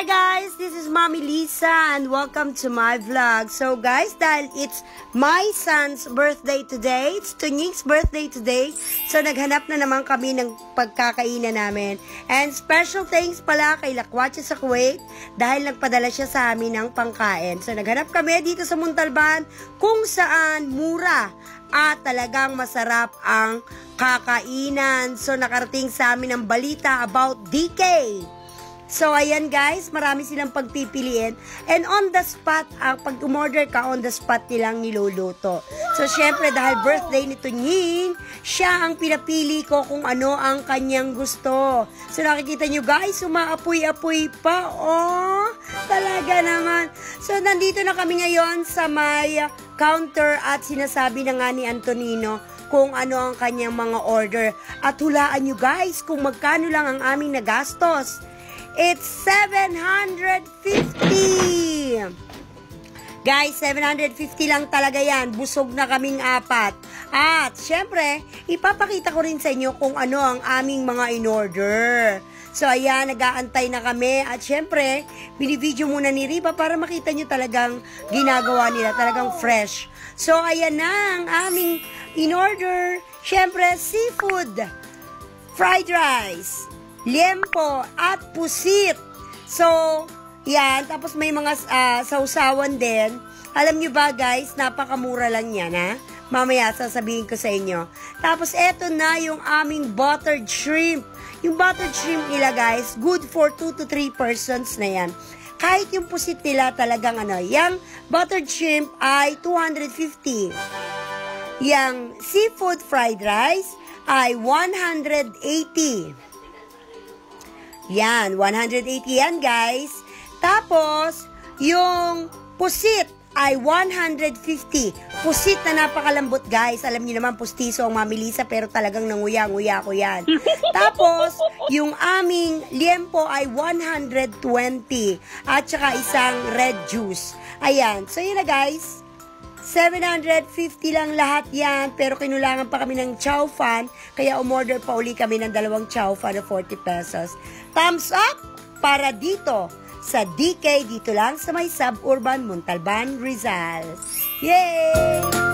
Hi guys, this is Mommy Lisa and welcome to my vlog. So guys, dahil it's my son's birthday today, it's Tunying's birthday today, so naghanap na naman kami ng pagkakainan namin. And special thanks pala kay Lakwatsa sa Kuwait dahil nagpadala siya sa amin ng pangkain. So naghanap kami dito sa Montalban kung saan mura at talagang masarap ang kakainan. So nakarating sa amin ang balita about DK. So, ayan guys, marami silang pagpipiliin. And on the spot, pag umorder ka, on the spot nilang niluluto. So, syempre, dahil birthday ni Tunying, siya ang pinapili ko kung ano ang kanyang gusto. So, nakikita nyo guys, umaapoy-apoy pa. Oh, talaga naman. So, nandito na kami ngayon sa may counter at sinasabi na nga ni Antonino kung ano ang kanyang mga order. At hulaan nyo guys, kung magkano lang ang aming nagastos. It's 750! Guys, 750 lang talaga yan. Busog na kaming apat. At, syempre, ipapakita ko rin sa inyo kung ano ang aming mga in-order. So, ayan, nag-aantay na kami. At, syempre, binivideo muna ni Riba para makita nyo talagang ginagawa nila. Talagang fresh. So, ayan na ang aming in-order. Syempre, seafood, fried rice, liempo at pusit. So, yan. Tapos may mga sausawan din. Alam nyo ba guys, napakamura lang yan ha. Mamaya sasabihin ko sa inyo. Tapos eto na yung aming buttered shrimp. Yung buttered shrimp nila guys, good for 2 to 3 persons na yan. Kahit yung pusit nila talagang yung buttered shrimp ay 250. Yung seafood fried rice ay 180. Yan, 180 yan guys. Tapos, yung pusit ay 150. Pusit na napakalambot guys. Alam niyo naman, pustiso ang Mami Lisa, pero talagang nanguya-nguya ko yan. Tapos, yung aming liempo ay 120. At saka isang red juice. Ayan, so yun na guys. 750 lang lahat yan, pero kinulangan pa kami ng chow fan, kaya umorder pa uli kami ng 2 chow fan na 40 pesos. Thumbs up para dito sa DK, dito lang sa may suburban Montalban, Rizal. Yay!